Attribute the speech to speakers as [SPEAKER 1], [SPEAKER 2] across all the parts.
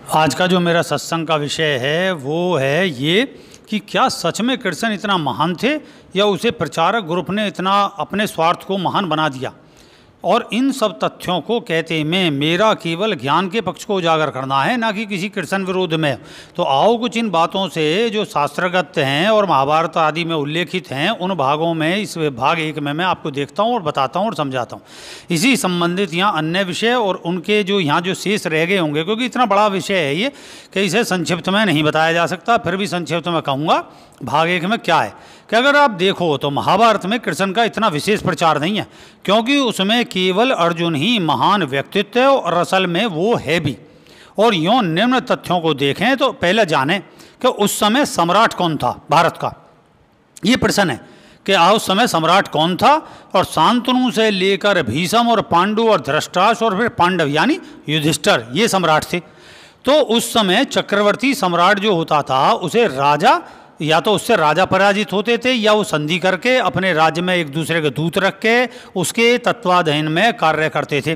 [SPEAKER 1] आज का जो मेरा सत्संग का विषय है वो है ये कि क्या सच में कृष्ण इतना महान थे या उसे प्रचारक ग्रुप ने इतना अपने स्वार्थ को महान बना दिया। और इन सब तथ्यों को कहते में मेरा केवल ज्ञान के पक्ष को उजागर करना है, ना कि किसी कृष्ण विरोध में। तो आओ कुछ इन बातों से जो शास्त्रगत हैं और महाभारत आदि में उल्लेखित हैं उन भागों में इस भाग एक में मैं आपको देखता हूँ और बताता हूँ और समझाता हूँ। इसी संबंधित यहाँ अन्य विषय और उनके जो यहाँ जो शेष रह गए होंगे, क्योंकि इतना बड़ा विषय है ये कि इसे संक्षिप्त में नहीं बताया जा सकता, फिर भी संक्षिप्त में कहूँगा भाग एक में क्या है कि अगर आप देखो तो महाभारत में कृष्ण का इतना विशेष प्रचार नहीं है, क्योंकि उसमें केवल अर्जुन ही महान व्यक्तित्व है और असल में वो है भी। और यूँ निम्न तथ्यों को देखें तो पहले जानें कि उस समय सम्राट कौन था भारत का। ये प्रश्न है कि उस समय सम्राट कौन था, और शांतनु से लेकर भीष्म और पांडु और धृतराष्ट्र और फिर पांडव यानी युधिष्ठिर ये सम्राट थे। तो उस समय चक्रवर्ती सम्राट जो होता था उसे राजा या तो उससे राजा पराजित होते थे या वो संधि करके अपने राज्य में एक दूसरे के दूत रख के उसके तत्वाधीन में कार्य करते थे।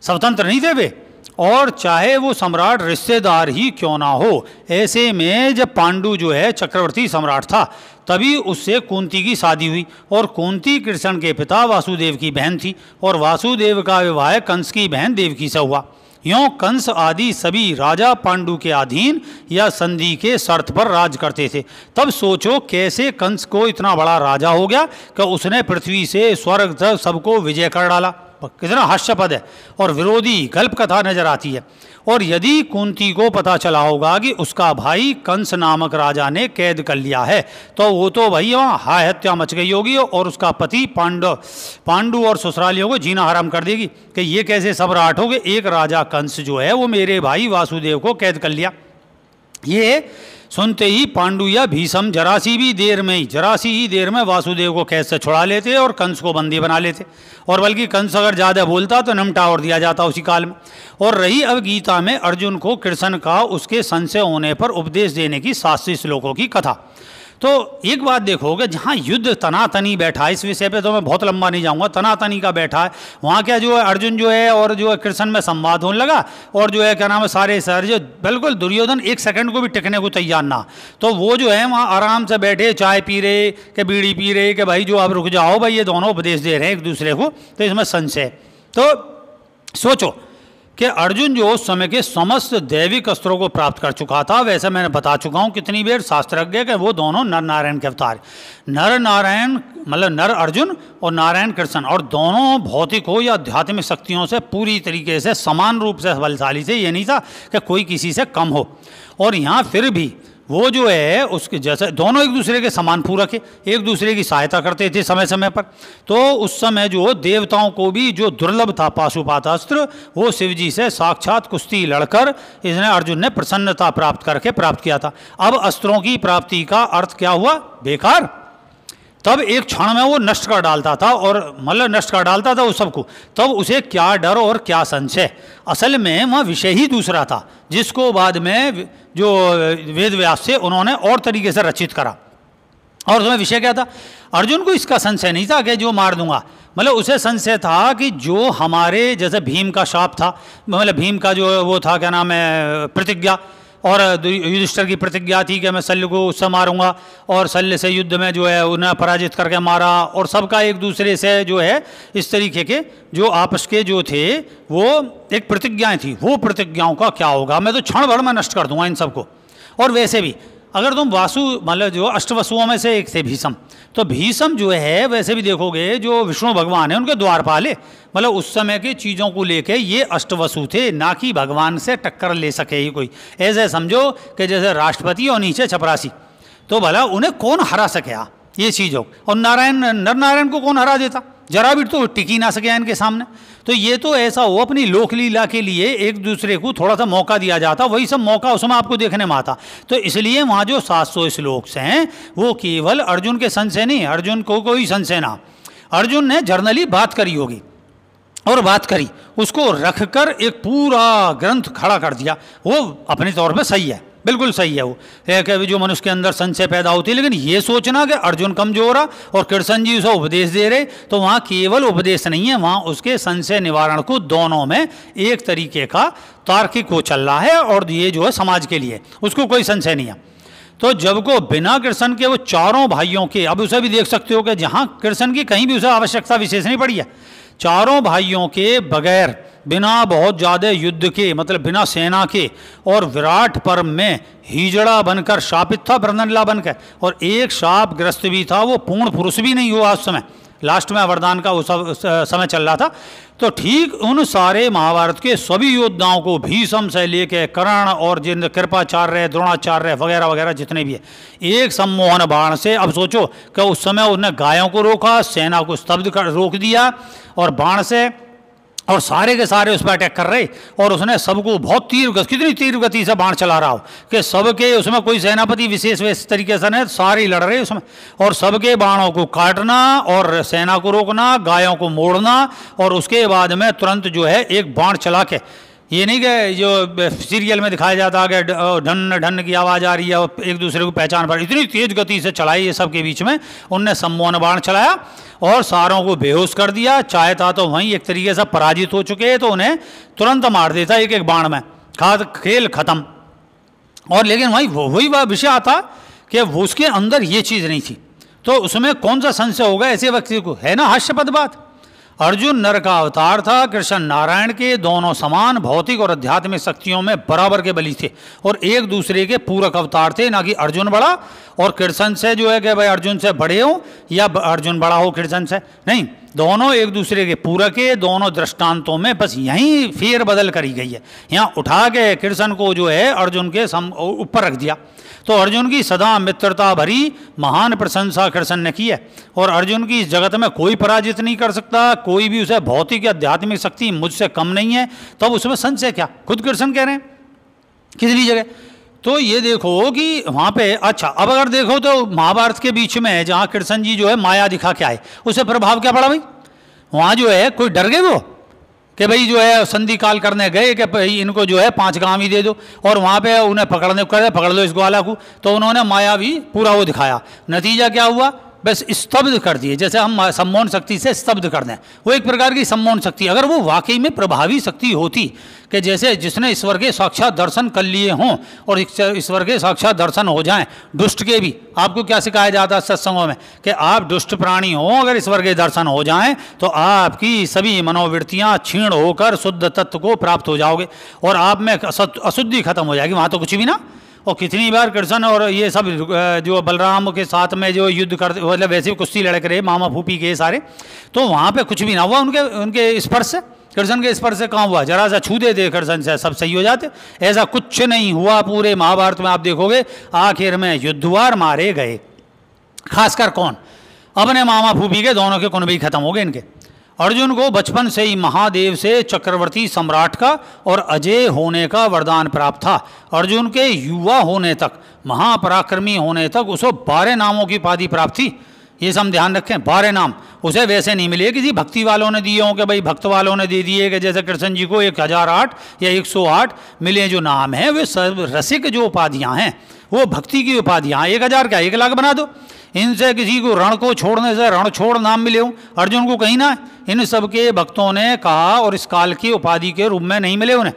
[SPEAKER 1] स्वतंत्र नहीं थे वे, और चाहे वो सम्राट रिश्तेदार ही क्यों ना हो। ऐसे में जब पांडु जो है चक्रवर्ती सम्राट था तभी उससे कुंती की शादी हुई, और कुंती कृष्ण के पिता वासुदेव की बहन थी, और वासुदेव का विवाह कंस की बहन देवकी से हुआ। यों कंस आदि सभी राजा पांडु के अधीन या संधि के शर्त पर राज करते थे। तब सोचो कैसे कंस को इतना बड़ा राजा हो गया कि उसने पृथ्वी से स्वर्ग तक सबको विजय कर डाला। कितना हास्यपद है और विरोधी गल्प कथा नजर आती है। और यदि कुंती को पता चला होगा कि उसका भाई कंस नामक राजा ने कैद कर लिया है तो वो तो भाई वहाँ हाय हत्या मच गई होगी, और उसका पति पांडु और ससुरालियों को जीना हराम कर देगी कि ये कैसे सम्राट हो गए, एक राजा कंस जो है वो मेरे भाई वासुदेव को कैद कर लिया। ये सुनते ही पांडु या भीष्म जरासी ही देर में वासुदेव को कैद से छुड़ा लेते और कंस को बंदी बना लेते, और बल्कि कंस अगर ज़्यादा बोलता तो निमटा और दिया जाता उसी काल में। और रही अब गीता में अर्जुन को कृष्ण का उसके संशय होने पर उपदेश देने की 700 श्लोकों की कथा। तो एक बात देखोगे, जहाँ युद्ध तनातनी बैठा है, इस विषय पे तो मैं बहुत लंबा नहीं जाऊँगा, तनातनी का बैठा है वहाँ क्या जो है अर्जुन जो है और जो है कृष्ण में संवाद होने लगा, और जो है क्या नाम है सारे जो बिल्कुल दुर्योधन एक सेकंड को भी टिकने को तैयार ना, तो वो जो है वहाँ आराम से बैठे चाय पी रहे कि बीड़ी पी रहे कि भाई जो आप रुक जाओ भाई, ये दोनों उपदेश दे रहे हैं एक दूसरे को। तो इसमें संशय, तो सोचो कि अर्जुन जो उस समय के समस्त दैविक अस्त्रों को प्राप्त कर चुका था। वैसे मैंने बता चुका हूँ कितनी बार शास्त्रज्ञ कि वो दोनों नर नारायण के अवतार, नर नारायण मतलब नर अर्जुन और नारायण कृष्ण, और दोनों भौतिक हो या आध्यात्मिक शक्तियों से पूरी तरीके से समान रूप से बलशाली थे। ये नहीं था कि कोई किसी से कम हो। और यहाँ फिर भी वो जो है उसके जैसे दोनों एक दूसरे के समान पूरक है, एक दूसरे की सहायता करते थे समय समय पर। तो उस समय जो देवताओं को भी जो दुर्लभ था पाशुपात अस्त्र, वो शिव जी से साक्षात कुश्ती लड़कर इसने अर्जुन ने प्रसन्नता प्राप्त करके प्राप्त किया था। अब अस्त्रों की प्राप्ति का अर्थ क्या हुआ? बेकार। तब एक क्षण में वो नष्ट कर डालता था, और मतलब नष्ट कर डालता था उस सबको, तब उसे क्या डर और क्या संशय। असल में वह विषय ही दूसरा था, जिसको बाद में जो वेद व्यास से उन्होंने और तरीके से रचित करा। और उसमें विषय क्या था? अर्जुन को इसका संशय नहीं था कि जो मार दूंगा, मतलब उसे संशय था कि जो हमारे जैसे भीम का शाप था, मतलब भीम का जो वो था क्या नाम है प्रतिज्ञा, और युधिष्ठिर की प्रतिज्ञा थी कि मैं शल्य को उससे मारूंगा, और शल्य से युद्ध में जो है उन्हें पराजित करके मारा, और सबका एक दूसरे से जो है इस तरीके के जो आपस के जो थे वो एक प्रतिज्ञाएं थी। वो प्रतिज्ञाओं का क्या होगा? मैं तो क्षण भर में नष्ट कर दूंगा इन सबको। और वैसे भी अगर तुम मतलब जो अष्टवसुओं में से एक थे भीष्म, तो भीष्म जो है वैसे भी देखोगे जो विष्णु भगवान है उनके द्वारपाल है, मतलब उस समय की चीज़ों को लेके ये अष्टवसु थे, ना कि भगवान से टक्कर ले सके ही कोई। ऐसे समझो कि जैसे राष्ट्रपति और नीचे चपरासी, तो भला उन्हें कौन हरा सके ये चीज़ों। और नर नारायण को कौन हरा देता? जरा भी तो टिकी ना सके इनके सामने। तो ये तो ऐसा हो अपनी लोकलीला के लिए एक दूसरे को थोड़ा सा मौका दिया जाता, वही सब मौका उसमें आपको देखने में आता। तो इसलिए वहाँ जो 700 श्लोक हैं वो केवल अर्जुन के संशय नहीं, अर्जुन को कोई संशय ना, अर्जुन ने जर्नली बात करी होगी, और बात करी उसको रखकर एक पूरा ग्रंथ खड़ा कर दिया, वो अपने तौर पे सही है। बिल्कुल सही है वो, है कि जो मनुष्य के अंदर संशय पैदा होती है। लेकिन ये सोचना कि अर्जुन कमजोर है और कृष्ण जी उसे उपदेश दे रहे, तो वहाँ केवल उपदेश नहीं है, वहाँ उसके संशय निवारण को दोनों में एक तरीके का तार्किक वो चल रहा है, और ये जो है समाज के लिए उसको कोई संशय नहीं है। तो जब को बिना कृष्ण के वो चारों भाइयों के, अब उसे भी देख सकते हो कि जहाँ कृष्ण की कहीं भी उसे आवश्यकता विशेष नहीं पड़ी है, चारों भाइयों के बगैर, बिना बहुत ज़्यादा युद्ध के, मतलब बिना सेना के, और विराट पर्व में हिजड़ा बनकर शापित था, ब्रह्मला बनकर, और एक शाप ग्रस्त भी था, वो पूर्ण पुरुष भी नहीं हुआ उस समय, लास्ट में वरदान का वो समय चल रहा था। तो ठीक उन सारे महाभारत के सभी योद्धाओं को, भीष्म से लेके कर्ण और जिन कृपाचार्य, द्रोणाचार्य वगैरह वगैरह जितने भी है, एक सम्मोहन बाण से, अब सोचो कि उस समय उसने गायों को रोका, सेना को स्तब्ध कर रोक दिया और बाण से, और सारे के सारे उस पर अटैक कर रहे, और उसने सबको बहुत कितनी तीव्र गति से बाण चला रहा हो कि सबके, उसमें कोई सेनापति विशेष वैसे तरीके से नहीं, सारे लड़ रहे उसमें, और सबके बाणों को काटना और सेना को रोकना, गायों को मोड़ना, और उसके बाद में तुरंत जो है एक बाण चला के, ये नहीं कि जो सीरियल में दिखाया जाता है कि ढन ढन की आवाज़ आ रही है और एक दूसरे को पहचान पा रही, इतनी तेज गति से चलाई ये सब के बीच में उनने सम्मोहन बाण चलाया और सारों को बेहोश कर दिया। चाहता तो वहीं एक तरीके से पराजित हो चुके, तो उन्हें तुरंत मार देता एक एक बाण में, खेल खत्म। और लेकिन वही वह विषय आता कि वो उसके अंदर ये चीज़ नहीं थी, तो उसमें कौन सा संशय होगा ऐसे व्यक्ति को, है ना हास्यपद बात। अर्जुन नर का अवतार था, कृष्ण नारायण के, दोनों समान भौतिक और आध्यात्मिक शक्तियों में बराबर के बली थे और एक दूसरे के पूरक अवतार थे, ना कि अर्जुन बड़ा और कृष्ण से जो है कि भाई अर्जुन से बड़े हो या अर्जुन बड़ा हो कृष्ण से, नहीं, दोनों एक दूसरे के पूरक है। दोनों दृष्टांतों में बस यहीं फेर बदल करी गई है, यहाँ उठा के कृष्ण को जो है अर्जुन के ऊपर रख दिया। तो अर्जुन की सदा मित्रता भरी महान प्रशंसा कृष्ण ने की है, और अर्जुन की इस जगत में कोई पराजित नहीं कर सकता, कोई भी उसे भौतिक या आध्यात्मिक शक्ति मुझसे कम नहीं है, तब तो उसमें संशय क्या, खुद कृष्ण कह रहे हैं कितनी जगह। तो ये देखो कि वहाँ पे, अच्छा अब अगर देखो तो महाभारत के बीच में जहाँ कृष्ण जी जो है माया दिखा के आए, उसे प्रभाव क्या पड़ा भाई, वहाँ जो है कोई डर गए वो कि भाई जो है संधि काल करने गए कि भाई इनको जो है 5 गांव ही दे दो, और वहाँ पे उन्हें पकड़ने को, पकड़ लो इस ग्वाला को, तो उन्होंने माया भी पूरा वो दिखाया, नतीजा क्या हुआ, बस स्तब्ध कर दिए। जैसे हम सम्मोहन शक्ति से स्तब्ध कर दें, वो एक प्रकार की सम्मोहन शक्ति, अगर वो वाकई में प्रभावी शक्ति होती कि जैसे जिसने ईश्वर के साक्षात दर्शन कर लिए हों और ईश्वर के साक्षात दर्शन हो जाएं, दुष्ट के भी, आपको क्या सिखाया जाता है सत्संगों में कि आप दुष्ट प्राणी हो, अगर ईश्वर के दर्शन हो जाएं तो आपकी सभी मनोवृत्तियां क्षीण होकर शुद्ध तत्व को प्राप्त हो जाओगे और आप में अशुद्धि खत्म हो जाएगी। वहाँ तो कुछ भी ना, और कितनी बार कृष्ण और ये सब जो बलराम के साथ में जो युद्ध करते, मतलब वैसे कुश्ती लड़क रहे मामा फूफी के सारे, तो वहाँ पे कुछ भी ना हुआ उनके स्पर्श से, कृष्ण के स्पर्श से कहाँ हुआ, जरा सा छू देते कृष्ण से सब सही हो जाते, ऐसा कुछ नहीं हुआ। पूरे महाभारत में आप देखोगे आखिर में युद्धवार मारे गए, खासकर कौन, अपने मामा फूफी के, दोनों के कुनबी खत्म हो गए इनके। अर्जुन को बचपन से ही महादेव से चक्रवर्ती सम्राट का और अजय होने का वरदान प्राप्त था। अर्जुन के युवा होने तक, महापराक्रमी होने तक उसे 12 नामों की उपाधि प्राप्त थी। ये सब ध्यान रखें, 12 नाम उसे वैसे नहीं मिले किसी भक्ति वालों ने दिए हों कि भाई भक्त वालों ने दे दिए, कि जैसे कृष्ण जी को 1008 या 108 मिले जो नाम हैं, वे सब रसिक जो उपाधियाँ हैं वो भक्ति की उपाधियाँ। 1000 क्या 1 लाख बना दो, इनसे किसी को रण को छोड़ने से रण छोड़ नाम मिले हो, अर्जुन को कहीं ना, इन सब के भक्तों ने कहा, और इस काल की उपाधि के रूप में नहीं मिले उन्हें।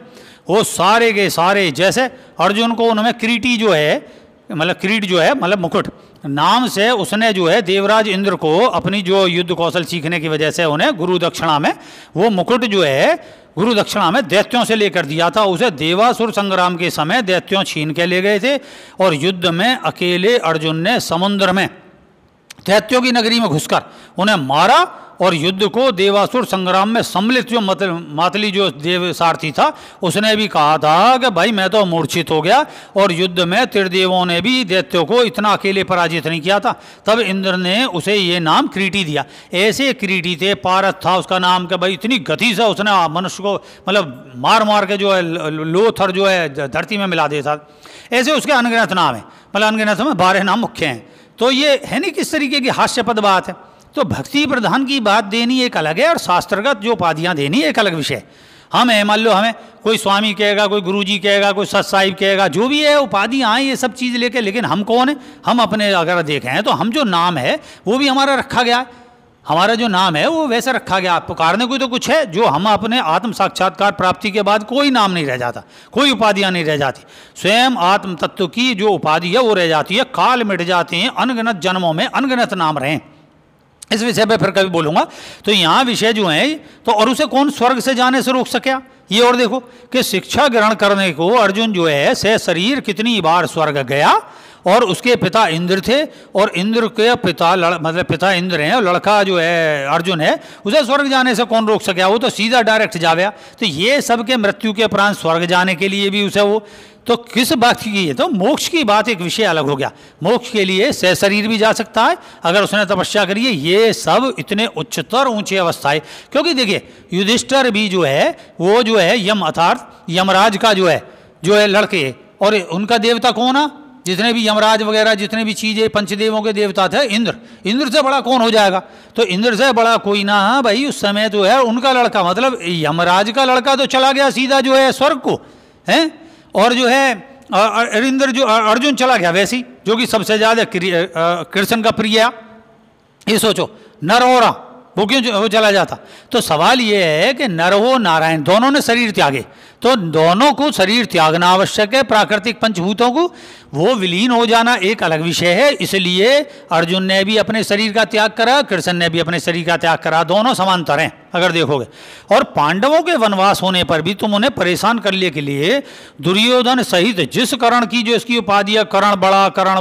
[SPEAKER 1] वो सारे के सारे, जैसे अर्जुन को उन्होंने किरीटी जो है, मतलब किरीट जो है मतलब मुकुट नाम से, उसने जो है देवराज इंद्र को अपनी जो युद्ध कौशल सीखने की वजह से उन्हें गुरु दक्षिणा में वो मुकुट जो है गुरु दक्षिणा में दैत्यों से लेकर दिया था। उसे देवासुर संग्राम के समय दैत्यों छीन के ले गए थे, और युद्ध में अकेले अर्जुन ने समुद्र में दैत्यों की नगरी में घुसकर उन्हें मारा, और युद्ध को देवासुर संग्राम में सम्मिलित जो मातली जो देव सारथी था उसने भी कहा था कि भाई मैं तो मूर्छित हो गया, और युद्ध में त्रिदेवों ने भी दैत्यों को इतना अकेले पराजित नहीं किया था। तब इंद्र ने उसे ये नाम किरीटी दिया। ऐसे किरीटी थे, पारथ था उसका नाम, कि भाई इतनी गति से उसने मनुष्य को मतलब मार मार के जो है लोथर जो है धरती में मिला देता। ऐसे उसके अनगिनत नाम है, मतलब अनगिनत में 12 नाम मुख्य हैं। तो ये है नहीं किस तरीके की हास्यपद बात है। तो भक्ति प्रधान की बात देनी एक अलग है, और शास्त्रगत जो उपाधियाँ देनी एक अलग विषय। हम हैं, मान लो हमें कोई स्वामी कहेगा, कोई गुरुजी कहेगा, कोई सत साहिब कहेगा, जो भी है उपाधियाँ ये सब चीज़ लेके, लेकिन हम कौन है? हम अपने अगर देखें तो हम जो नाम है वो भी हमारा रखा गया है, हमारा जो नाम है वो वैसे रखा गया। पुकारने को तो कुछ है, जो हम अपने आत्म साक्षात्कार प्राप्ति के बाद कोई नाम नहीं रह जाता, कोई उपाधियाँ नहीं रह जाती, स्वयं आत्म तत्व की जो उपाधि है वो रह जाती है। काल मिट जाते हैं, अनगिनत जन्मों में अनगिनत नाम रहें। इस विषय पे फिर कभी बोलूँगा। तो यहाँ विषय जो है तो, और उसे कौन स्वर्ग से जाने से रोक सके? ये और देखो कि शिक्षा ग्रहण करने को अर्जुन जो है से शरीर कितनी बार स्वर्ग गया, और उसके पिता इंद्र थे, और इंद्र के पिता मतलब पिता इंद्र हैं, और लड़का जो है अर्जुन है, उसे स्वर्ग जाने से कौन रोक सके? वो तो सीधा डायरेक्ट जावे। तो ये सबके मृत्यु के उपरांत स्वर्ग जाने के लिए भी उसे वो तो किस बात की है? तो मोक्ष की बात एक विषय अलग हो गया। मोक्ष के लिए शरीर भी जा सकता है अगर उसने तपस्या करी है। ये सब इतने उच्चतर ऊंची अवस्थाएं, क्योंकि देखिए युधिष्ठिर भी जो है वो जो है यम अर्थात यमराज का जो है लड़के, और उनका देवता कौन है? जितने भी यमराज वगैरह जितने भी चीज़ें पंचदेवों के देवता थे, इंद्र। इंद्र से बड़ा कौन हो जाएगा? तो इंद्र से बड़ा कोई ना है भाई। उस समय जो है उनका लड़का, मतलब यमराज का लड़का तो चला गया सीधा जो है स्वर्ग को, है, और जो है इंद्र जो अर्जुन चला गया वैसी, जो कि सबसे ज़्यादा कृष्ण का प्रिय। ये सोचो, नर हो रहा वो क्यों वो चला जाता? तो सवाल ये है कि नर हो नारायण दोनों ने शरीर त्यागे, तो दोनों को शरीर त्यागना आवश्यक है। प्राकृतिक पंचभूतों को वो विलीन हो जाना एक अलग विषय है। इसलिए अर्जुन ने भी अपने शरीर का त्याग करा, कृष्ण ने भी अपने शरीर का त्याग करा, दोनों समांतर हैं अगर देखोगे। और पांडवों के वनवास होने पर भी तुम उन्हें परेशान करने के लिए दुर्योधन सहित जिस कर्ण की जो इसकी उपाधि है कर्ण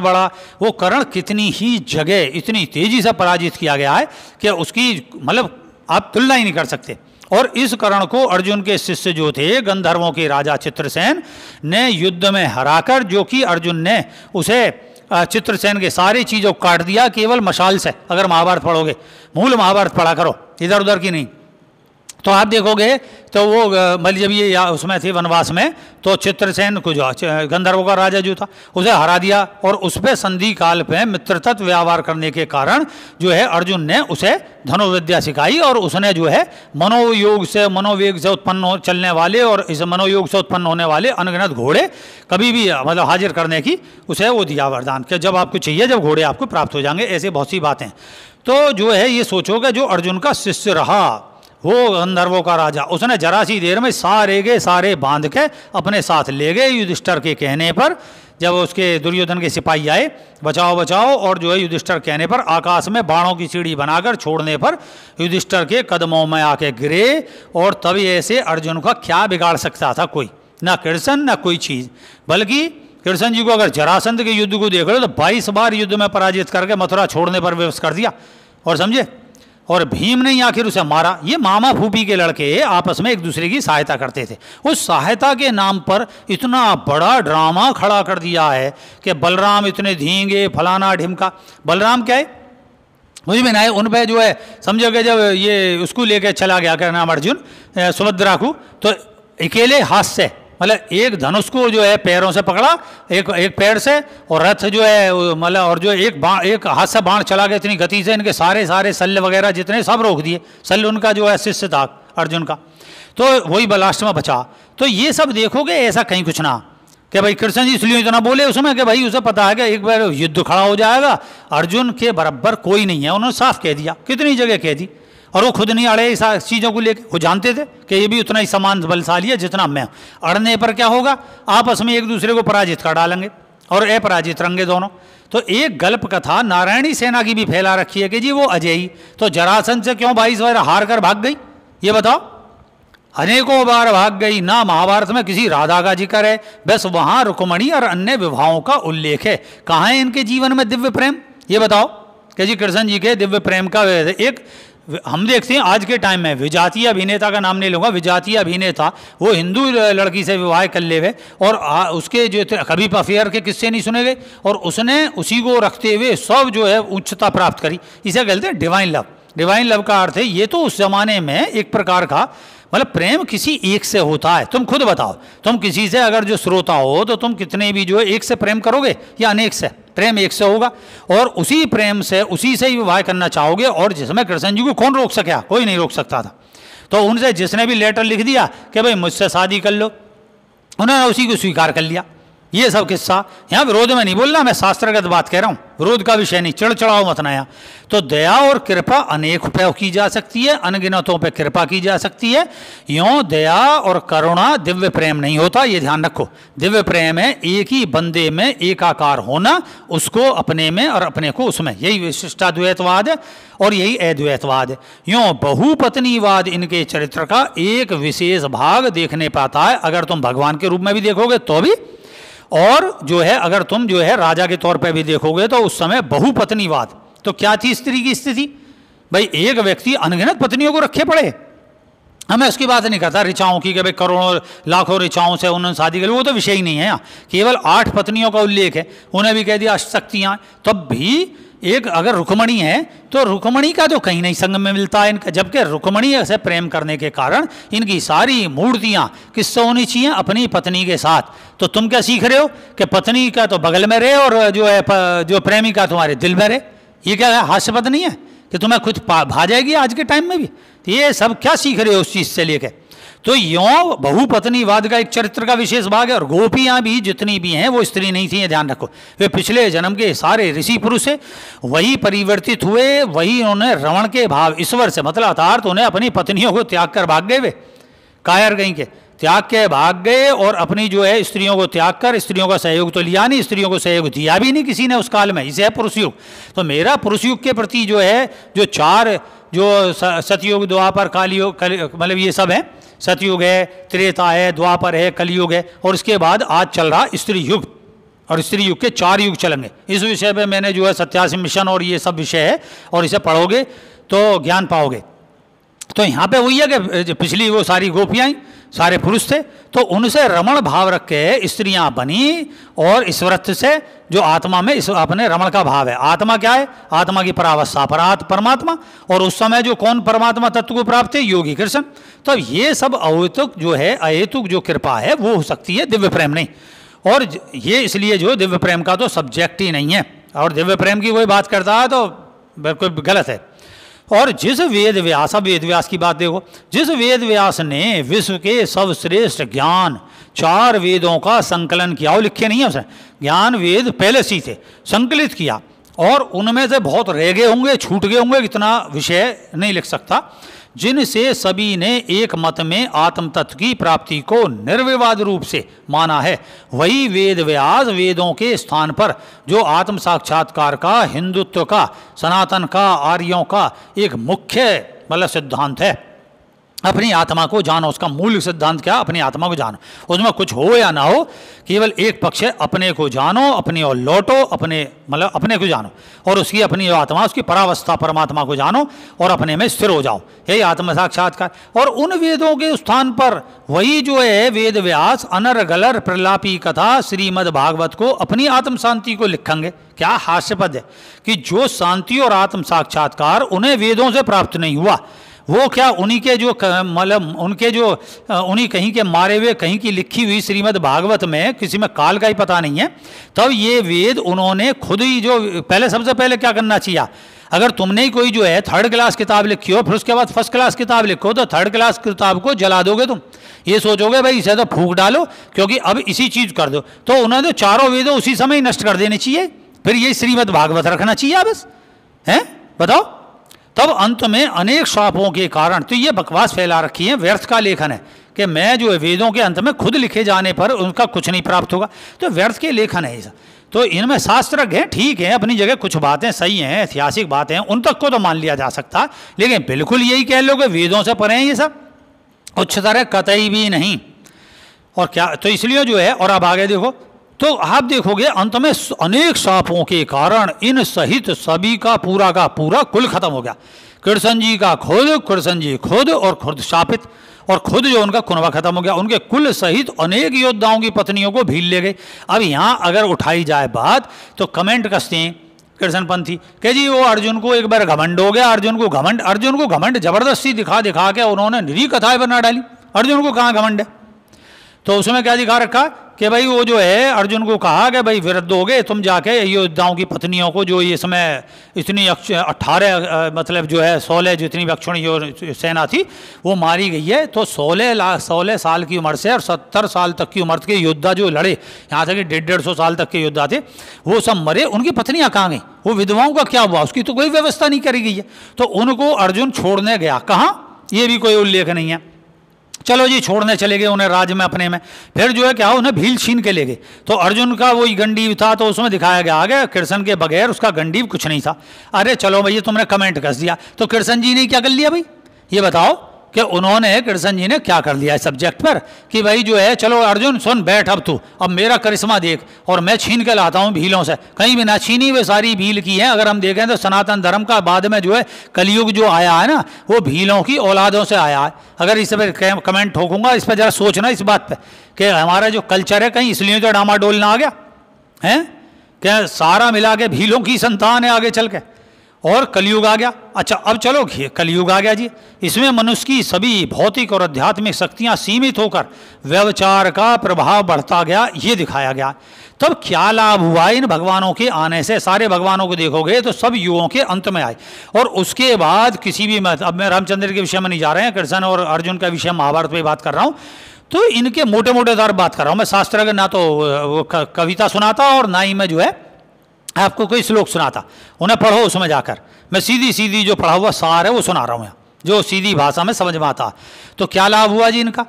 [SPEAKER 1] बड़ा, वो कर्ण कितनी ही जगह इतनी तेजी से पराजित किया गया है कि उसकी मतलब आप तुलना ही नहीं कर सकते। और इस कर्ण को अर्जुन के शिष्य जो थे गंधर्वों के राजा चित्रसेन ने युद्ध में हराकर, जो कि अर्जुन ने उसे चित्रसेन के सारी चीज़ों को काट दिया केवल मशाल से। अगर महाभारत पढ़ोगे, मूल महाभारत पढ़ा करो, इधर उधर की नहीं, तो आप देखोगे तो वो मतलब जब ये उसमें थे वनवास में, तो चित्रसेन को जो गंधर्वों का राजा जो था उसे हरा दिया, और उस पर संधि काल पे मित्रतत्व व्यवहार करने के कारण जो है अर्जुन ने उसे धनुर्विद्या सिखाई, और उसने जो है मनोयोग से मनोवेग से उत्पन्न चलने वाले और इस मनोयोग से उत्पन्न होने वाले अनगिनत घोड़े कभी भी मतलब हाजिर करने की उसे वो दिया वरदान कि जब आपको चाहिए जब घोड़े आपको प्राप्त हो जाएंगे। ऐसे बहुत सी बातें। तो जो है ये सोचोगे जो अर्जुन का शिष्य रहा वो गंधर्वों का राजा, उसने जरा सी देर में सारे के सारे बांध के अपने साथ ले गए। युधिष्ठिर के कहने पर जब उसके दुर्योधन के सिपाही आए बचाओ बचाओ, और जो है युधिष्ठिर कहने पर आकाश में बाणों की सीढ़ी बनाकर छोड़ने पर युधिष्ठिर के कदमों में आके गिरे। और तभी ऐसे अर्जुन का क्या बिगाड़ सकता था कोई, ना कृष्ण ना कोई चीज़। बल्कि कृष्ण जी को अगर जरासंध के युद्ध को देख लो तो 22 बार युद्ध में पराजित करके मथुरा छोड़ने पर विवश कर दिया, और समझे। और भीम ने ही आखिर उसे मारा। ये मामा फूफी के लड़के आपस में एक दूसरे की सहायता करते थे। उस सहायता के नाम पर इतना बड़ा ड्रामा खड़ा कर दिया है कि बलराम इतने धींगे फलाना ढिमका। बलराम क्या है मुझे में ना उन पर जो है समझोगे, जब ये उसको लेके चला गया क्या नाम अर्जुन सुभद्रा को, तो अकेले हाथ से मतलब एक धनुष को जो है पैरों से पकड़ा एक पैर से, और रथ जो है मतलब और जो एक हाथ से बाण चला गया इतनी गति से, इनके सारे शल्य वगैरह जितने सब रोक दिए। शल्य उनका जो है शिष्य था अर्जुन का, तो वही बलास्ट में बचा। तो ये सब देखोगे ऐसा कहीं कुछ ना कि भाई कृष्ण जी इसलिए इतना बोले उसमें कि भाई उसे पता है कि एक बार युद्ध खड़ा हो जाएगा, अर्जुन के बराबर कोई नहीं है। उन्होंने साफ कह दिया, कितनी जगह कह दी, और वो खुद नहीं अड़े इस चीज़ों को लेकर। वो जानते थे कि ये भी उतना ही समान बलशाली है जितना मैं। अड़ने पर क्या होगा, आपस में एक दूसरे को पराजित कर डालेंगे और अपराजित रहेंगे दोनों। तो एक गल्प कथा नारायणी सेना की भी फैला रखी है कि जी वो अजयी तो जरासंध से क्यों 22 बार हार कर भाग गई, ये बताओ। अनेकों बार भाग गई, ना महाभारत में किसी राधा का जिक्र है, बस वहाँ रुक्मणी और अन्य विवाहों का उल्लेख है। कहाँ है इनके जीवन में दिव्य प्रेम, ये बताओ कि जी कृष्ण जी के दिव्य प्रेम का एक हम देखते हैं आज के टाइम में विजातीय अभिनेता का नाम नहीं लूँगा, विजातीय अभिनेता वो हिंदू लड़की से विवाह कर ले हुए और उसके जो कभी अफेयर के किस्से नहीं सुने गए, और उसने उसी को रखते हुए सब जो है उच्चता प्राप्त करी। इसे कहते हैं डिवाइन लव। डिवाइन लव का अर्थ है ये तो उस जमाने में एक प्रकार का मतलब प्रेम किसी एक से होता है। तुम खुद बताओ, तुम किसी से अगर जो श्रोता हो तो तुम कितने भी जो है एक से प्रेम करोगे या अनेक से? प्रेम एक से होगा, और उसी प्रेम से उसी से ही विवाह करना चाहोगे। और जिसमें कृष्ण जी को कौन रोक सका, कोई नहीं रोक सकता था। तो उनसे जिसने भी लेटर लिख दिया कि भाई मुझसे शादी कर लो, उन्होंने उसी को स्वीकार कर लिया। ये सब किस्सा यहाँ विरोध में नहीं बोल रहा, मैं शास्त्रगत बात कह रहा हूँ, विरोध का विषय नहीं, चढ़ाओ मत नया। तो दया और कृपा अनेक पे की जा सकती है, अनगिनतों पे कृपा की जा सकती है। यूँ दया और करुणा दिव्य प्रेम नहीं होता, ये ध्यान रखो। दिव्य प्रेम है एक ही बंदे में एकाकार होना, उसको अपने में और अपने को उसमें, यही विशिष्टाद्वैतवाद है और यही अद्वैतवाद है। यूँ बहुपत्नीवाद इनके चरित्र का एक विशेष भाग देखने पाता है, अगर तुम भगवान के रूप में भी देखोगे तो भी, और जो है अगर तुम जो है राजा के तौर पे भी देखोगे तो उस समय बहुपत्नीवाद। तो क्या थी स्त्री की स्थिति? भाई एक व्यक्ति अनगिनत पत्नियों को रखे पड़े। हमें उसकी बात नहीं करता ऋचाओं की कि भाई करोड़ों लाखों ऋचाओं से उन्होंने शादी करी, वो तो विषय ही नहीं है। केवल 8 पत्नियों का उल्लेख है, उन्हें भी कह दिया अष्टशक्तियाँ। तब भी एक अगर रुक्मणी है तो रुक्मणी का तो कहीं नहीं संग में मिलता है इनका, जबकि रुक्मणी से प्रेम करने के कारण इनकी सारी मूर्तियाँ किससे होनी चाहिए? अपनी पत्नी के साथ। तो तुम क्या सीख रहे हो कि पत्नी का तो बगल में रहे और जो है जो प्रेमिका तुम्हारे दिल में रहे? ये क्या है, हास्यपद नहीं है कि तुम्हें खुद भा जाएगी आज के टाइम में भी? तो ये सब क्या सीख रहे हो उस चीज़ से लेकर? तो यों बहुपत्नीवाद का एक चरित्र का विशेष भाग है। और गोपियाँ भी जितनी भी हैं वो स्त्री नहीं थी, ये ध्यान रखो। वे पिछले जन्म के सारे ऋषि पुरुष है, वही परिवर्तित हुए, वही उन्होंने रमण के भाव ईश्वर से मतलब अर्थात उन्हें अपनी पत्नियों को त्याग कर भाग गए, वे कायर गई के त्याग के भाग गए और अपनी जो है स्त्रियों को त्याग कर, स्त्रियों का सहयोग तो लिया नहीं, स्त्रियों को सहयोग दिया भी नहीं किसी ने उस काल में। इसे है पुरुष युग। तो मेरा पुरुष युग के प्रति जो है जो 4 जो सतयुग, द्वापर, कालयुग, मतलब ये सब है, सतयुग है, त्रेता है, द्वापर है, कलयुग है, और इसके बाद आज चल रहा स्त्री युग। और स्त्री युग के 4 युग चलेंगे। इस विषय पे मैंने जो है 87 मिशन और ये सब विषय है, और इसे पढ़ोगे तो ज्ञान पाओगे। तो यहाँ पे वही है कि पिछली वो सारी गोपियाँ सारे पुरुष थे, तो उनसे रमण भाव रख के स्त्रियाँ बनी, और इस व्रत से जो आत्मा में इस अपने रमण का भाव है। आत्मा क्या है? आत्मा की परावस्था परमात्मा, और उस समय जो कौन परमात्मा तत्व को प्राप्त है? योगी कृष्ण। तो ये सब अहेतुक जो है, अहेतुक जो कृपा है वो हो सकती है, दिव्य प्रेम नहीं। और ये इसलिए जो दिव्य प्रेम का तो सब्जेक्ट ही नहीं है, और दिव्य प्रेम की कोई बात करता है तो बिल्कुल गलत है। और जिस वेद व्यास, अब वेद व्यास की बात देखो, जिस वेद व्यास ने विश्व के सर्वश्रेष्ठ ज्ञान 4 वेदों का संकलन किया, वो लिखे नहीं है उसने, ज्ञान वेद पहले से थे, संकलित किया, और उनमें से बहुत रह गए होंगे, छूट गए होंगे, इतना विषय नहीं लिख सकता, जिनसे सभी ने एक मत में आत्म तत्व की प्राप्ति को निर्विवाद रूप से माना है। वही वेद व्यास वेदों के स्थान पर जो आत्म साक्षात्कार का, हिंदुत्व का, सनातन का, आर्यों का एक मुख्य मतलब सिद्धांत है। अपनी आत्मा को जानो, उसका मूल सिद्धांत क्या? अपनी आत्मा को जानो, उसमें कुछ हो या ना हो, केवल एक पक्ष है, अपने को जानो, अपनी ओर लौटो, अपने मतलब अपने को जानो, और उसकी अपनी आत्मा, उसकी परावस्था परमात्मा को जानो और अपने में स्थिर हो जाओ, यही आत्म साक्षात्कार। और उन वेदों के स्थान पर वही जो है वेद व्यास अनर गलर प्रलापी कथा श्रीमद् भागवत को अपनी आत्म शांति को लिखेंगे। क्या हास्यपद है कि जो शांति और आत्म साक्षात्कार उन्हें वेदों से प्राप्त नहीं हुआ, वो क्या उन्हीं के जो मतलब उनके जो उन्हीं कहीं के मारे हुए कहीं की लिखी हुई श्रीमद् भागवत में किसी में काल का ही पता नहीं है। तब ये वेद उन्होंने खुद ही जो पहले सबसे पहले क्या करना चाहिए, अगर तुमने ही कोई जो है 3rd क्लास किताब लिखी हो, फिर उसके बाद 1st क्लास किताब लिखो, तो 3rd क्लास किताब को जला दोगे तुम। ये सोचोगे भाई इसे तो फूंक डालो क्योंकि अब इसी चीज़ कर दो, तो उन्हें तो 4 वेदों उसी समय नष्ट कर देने चाहिए, फिर ये श्रीमद् भागवत रखना चाहिए बस, हैं बताओ। तब अंत में अनेक शापों के कारण, तो ये बकवास फैला रखी है, व्यर्थ का लेखन है कि मैं जो है वेदों के अंत में खुद लिखे जाने पर उनका कुछ नहीं प्राप्त होगा, तो व्यर्थ के लेखन है ऐसा। तो इनमें शास्त्रज्ञ हैं, ठीक है, अपनी जगह कुछ बातें सही हैं, ऐतिहासिक बातें हैं, उन तक को तो मान लिया जा सकता, लेकिन बिल्कुल यही कह लो कि वेदों से परे हैं ये सब, उच्चतर है कतई भी नहीं। और क्या, तो इसलिए जो है, और अब आगे देखो, तो आप देखोगे अंत में अनेक शापों के कारण इन सहित सभी का पूरा कुल खत्म हो गया। कृष्ण जी का खुद, कृष्ण जी खुद और खुद शापित, और खुद जो उनका कुनबा खत्म हो गया, उनके कुल सहित अनेक योद्धाओं की पत्नियों को भील ले गए। अब यहाँ अगर उठाई जाए बात तो कमेंट कसते हैं कृष्णपंथी कि जी वो अर्जुन को एक बार घमंड हो गया, अर्जुन को घमंड जबरदस्ती दिखा के उन्होंने निरी कथाएं बना डाली। अर्जुन को कहाँ घमंड है? तो उसमें क्या दिखा रखा कि भाई वो जो है अर्जुन को कहा कि भाई विरुद्ध हो गए, तुम जाके योद्धाओं की पत्नियों को जो ये समय इतनी 18 मतलब जो है 16 जितनी भी अक्षुणी जो सेना थी वो मारी गई है। तो 16 साल की उम्र से और 70 साल तक की उम्र के योद्धा जो लड़े, यहाँ तक कि 150 साल तक के योद्धा थे, वो सब मरे। उनकी पत्नियाँ कहाँ गई? वो विधवाओं का क्या हुआ? उसकी तो कोई व्यवस्था नहीं करी गई है। तो उनको अर्जुन छोड़ने गया, कहाँ ये भी कोई उल्लेख नहीं है। चलो जी, छोड़ने चले गए उन्हें राज्य में अपने में। फिर जो है क्या, उन्हें भील छीन के ले गए। तो अर्जुन का वही गंडीव था, तो उसमें दिखाया गया आगे कृष्ण के बगैर उसका गंडीव कुछ नहीं था। अरे चलो भैया, तुमने कमेंट कस दिया, तो कृष्ण जी ने क्या कर लिया भाई? ये बताओ कि उन्होंने, कृष्ण जी ने क्या कर लिया इस सब्जेक्ट पर कि भाई जो है चलो अर्जुन सुन बैठ, अब तू अब मेरा करिश्मा देख और मैं छीन के लाता हूँ भीलों से। कहीं भी ना छीनी, वे सारी भील की हैं। अगर हम देखें तो सनातन धर्म का बाद में जो है कलयुग जो आया है ना, वो भीलों की औलादों से आया है। अगर इस पर कमेंट ठोकूंगा, इस पर जरा सोचना इस बात पर कि हमारा जो कल्चर है कहीं इसलिए तो डामाडोल ना आ गया है, क्या सारा मिला के भीलों की संतान है आगे चल के, और कलयुग आ गया। अच्छा अब चलो कलयुग आ गया जी, इसमें मनुष्य की सभी भौतिक और आध्यात्मिक शक्तियां सीमित होकर व्यवचार का प्रभाव बढ़ता गया, ये दिखाया गया। तब क्या लाभ हुआ इन भगवानों के आने से? सारे भगवानों को देखोगे तो सब युगों के अंत में आए, और उसके बाद किसी भी अब मैं रामचंद्र के विषय में नहीं जा रहे हैं, कृष्ण और अर्जुन का विषय महाभारत पे बात कर रहा हूँ। तो इनके मोटे मोटे तौर बात कर रहा हूँ मैं। शास्त्र का ना तो कविता सुनाता और ना ही मैं जो है आपको कोई श्लोक सुनाता, उन्हें पढ़ो उसमें जाकर। मैं सीधी सीधी जो पढ़ा हुआ सार है वो सुना रहा हूँ यहाँ, जो सीधी भाषा में समझ में आता। तो क्या लाभ हुआ जी इनका,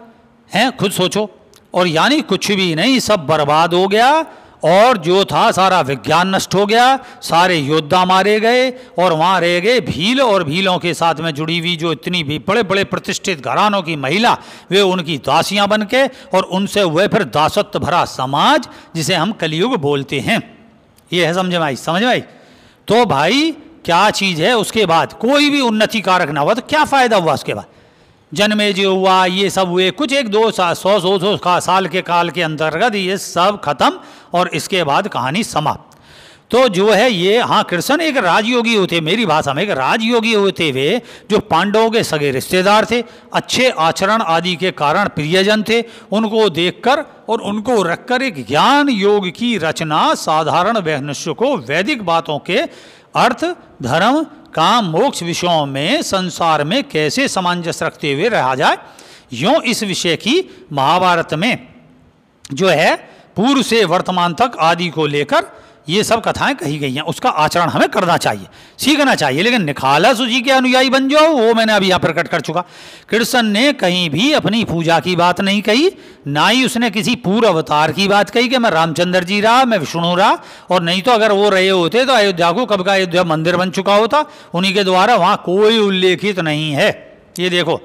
[SPEAKER 1] हैं खुद सोचो। और यानी कुछ भी नहीं, सब बर्बाद हो गया, और जो था सारा विज्ञान नष्ट हो गया, सारे योद्धा मारे गए, और वहाँ रह गए भील, और भीलों के साथ में जुड़ी हुई जो इतनी भी बड़े बड़े प्रतिष्ठित घरानों की महिला, वे उनकी दासियाँ बन के, और उनसे हुए फिर दासत्व भरा समाज, जिसे हम कलयुग बोलते हैं। ये है समझ में आई? समझ में आई? तो भाई क्या चीज़ है, उसके बाद कोई भी उन्नति कारक ना हुआ तो क्या फ़ायदा हुआ? उसके बाद जन्मेजय हुआ, ये सब हुए, कुछ 100-200 साल के काल के अंतर्गत ये सब खत्म, और इसके बाद कहानी समाप्त। तो जो है ये, हाँ कृष्ण एक राजयोगी होते, मेरी भाषा में एक राजयोगी होते हुए, जो पांडवों के सगे रिश्तेदार थे, अच्छे आचरण आदि के कारण प्रियजन थे, उनको देखकर और उनको रखकर एक ज्ञान योग की रचना साधारण मनुष्य को वैदिक बातों के अर्थ, धर्म, काम, मोक्ष विषयों में संसार में कैसे सामंजस्य रखते हुए रहा जाए, यूँ इस विषय की महाभारत में जो है पूर्व से वर्तमान तक आदि को लेकर ये सब कथाएं कही गई हैं। उसका आचरण हमें करना चाहिए, सीखना चाहिए, लेकिन निखालस उसी के अनुयायी बन जाओ, वो मैंने अभी यहाँ प्रकट कर चुका। कृष्ण ने कहीं भी अपनी पूजा की बात नहीं कही, ना ही उसने किसी पूर्व अवतार की बात कही कि मैं रामचंद्र जी रहा, मैं विष्णु रहा, और नहीं तो अगर वो रहे होते तो अयोध्या को कब का अयोध्या मंदिर बन चुका होता उन्हीं के द्वारा। वहाँ कोई उल्लेखित नहीं है, ये देखो,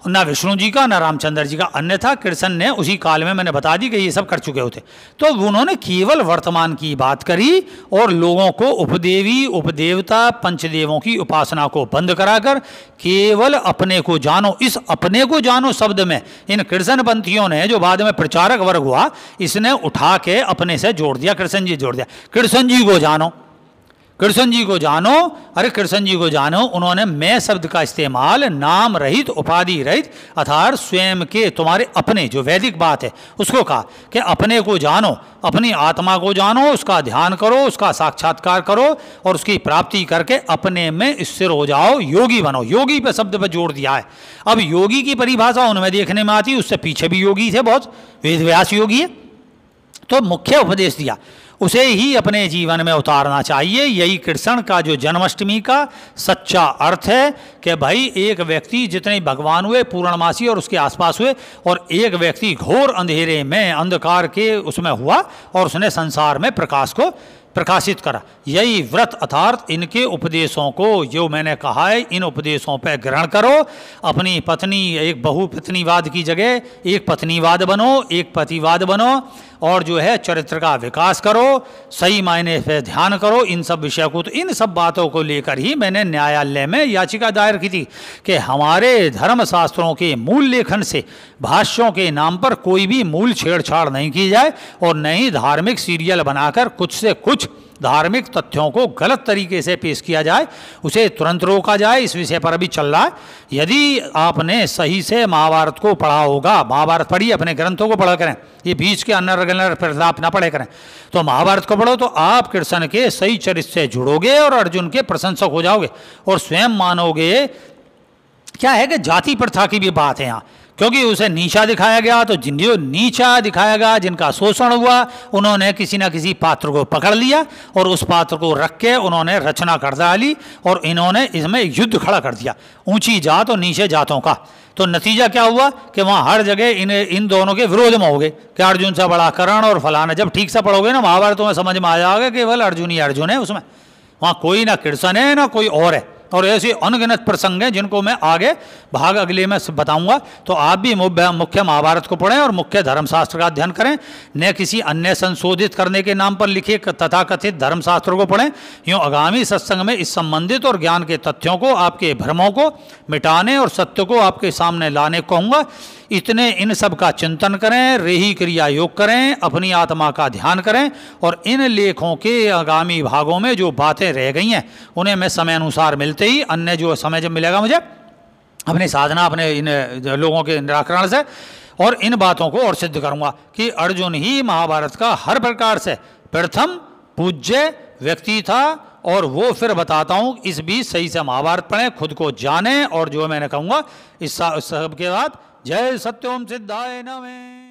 [SPEAKER 1] ना विष्णु जी का ना रामचंद्र जी का। अन्यथा कृष्ण ने उसी काल में, मैंने बता दी कि ये सब कर चुके होते। तो उन्होंने केवल वर्तमान की बात करी और लोगों को उपदेवी, उपदेवता, पंचदेवों की उपासना को बंद कराकर केवल अपने को जानो, इस अपने को जानो शब्द में इन कृष्णपंथियों ने, जो बाद में प्रचारक वर्ग हुआ, इसने उठा के अपने से जोड़ दिया, कृष्ण जी जोड़ दिया। कृष्ण जी को जानो, कृष्ण जी को जानो, अरे कृष्ण जी को जानो। उन्होंने मैं शब्द का इस्तेमाल नाम रहित, उपाधि रहित, अर्थात स्वयं के तुम्हारे अपने, जो वैदिक बात है उसको कहा कि अपने को जानो, अपनी आत्मा को जानो, उसका ध्यान करो, उसका साक्षात्कार करो, और उसकी प्राप्ति करके अपने में स्थिर हो जाओ, योगी बनो। योगी पे शब्द पर जोड़ दिया है। अब योगी की परिभाषा उनमें देखने में आती, उससे पीछे भी योगी थे बहुत, वेदव्यास योगी है। तो मुख्य उपदेश दिया, उसे ही अपने जीवन में उतारना चाहिए। यही कृष्ण का जो जन्माष्टमी का सच्चा अर्थ है कि भाई एक व्यक्ति, जितने भगवान हुए पूर्णमासी और उसके आसपास हुए, और एक व्यक्ति घोर अंधेरे में, अंधकार के उसमें हुआ, और उसने संसार में प्रकाश को प्रकाशित करा। यही व्रत, अर्थात इनके उपदेशों को, जो मैंने कहा है, इन उपदेशों पर ग्रहण करो। अपनी पत्नी, एक बहुपत्नीवाद की जगह एक पत्नीवाद बनो, एक पतिवाद बनो, और जो है चरित्र का विकास करो, सही मायने पे ध्यान करो, इन सब विषय को। तो इन सब बातों को लेकर ही मैंने न्यायालय में याचिका दायर की थी कि हमारे धर्मशास्त्रों के मूल लेखन से भाष्यों के नाम पर कोई भी मूल छेड़छाड़ नहीं की जाए, और न ही धार्मिक सीरियल बनाकर कुछ से कुछ धार्मिक तथ्यों को गलत तरीके से पेश किया जाए, उसे तुरंत रोका जाए। इस विषय पर अभी चल रहा है। यदि आपने सही से महाभारत को पढ़ा होगा, महाभारत पढ़िए, अपने ग्रंथों को पढ़ा करें, ये बीच के अन्नर प्रताप ना पढ़े करें, तो महाभारत को पढ़ो तो आप कृष्ण के सही चरित्र से जुड़ोगे और अर्जुन के प्रशंसक हो जाओगे और स्वयं मानोगे। क्या है कि जाति प्रथा की भी बात है यहाँ, क्योंकि उसे नीचा दिखाया गया, तो जिन जो नीचा दिखाया गया, जिनका शोषण हुआ, उन्होंने किसी न किसी पात्र को पकड़ लिया और उस पात्र को रख के उन्होंने रचना कर डाली और इन्होंने इसमें युद्ध खड़ा कर दिया, ऊंची जात और नीचे जातों का। तो नतीजा क्या हुआ कि वहाँ हर जगह इन दोनों के विरोध में हो गए कि अर्जुन से बड़ा कर्ण और फलाना। जब ठीक से पढ़ोगे ना महाभारत, तो में समझ में आ जाएगा केवल अर्जुन ही अर्जुन है उसमें, वहाँ कोई ना कृष्ण है ना कोई और है। और ऐसे अनगिनत प्रसंग हैं जिनको मैं आगे भाग अगले में बताऊंगा। तो आप भी मुख्य महाभारत को पढ़ें और मुख्य धर्मशास्त्र का अध्ययन करें, न किसी अन्य संशोधित करने के नाम पर लिखे तथाकथित धर्मशास्त्र को पढ़ें। यूँ आगामी सत्संग में इस संबंधित और ज्ञान के तथ्यों को, आपके भ्रमों को मिटाने और सत्य को आपके सामने लाने कहूँगा। इतने इन सब का चिंतन करें, रेही क्रिया योग करें, अपनी आत्मा का ध्यान करें और इन लेखों के आगामी भागों में जो बातें रह गई हैं उन्हें मैं समय अनुसार मिलते ही, अन्य जो समय जब मिलेगा मुझे अपनी साधना, अपने इन लोगों के निराकरण से और इन बातों को और सिद्ध करूँगा कि अर्जुन ही महाभारत का हर प्रकार से प्रथम पूज्य व्यक्ति था। और वो फिर बताता हूँ, इस बीच सही से महाभारत पढ़ें, खुद को जानें और जो मैंने कहूँगा इस सब के बाद जय सत्योम सिद्धाय नमः।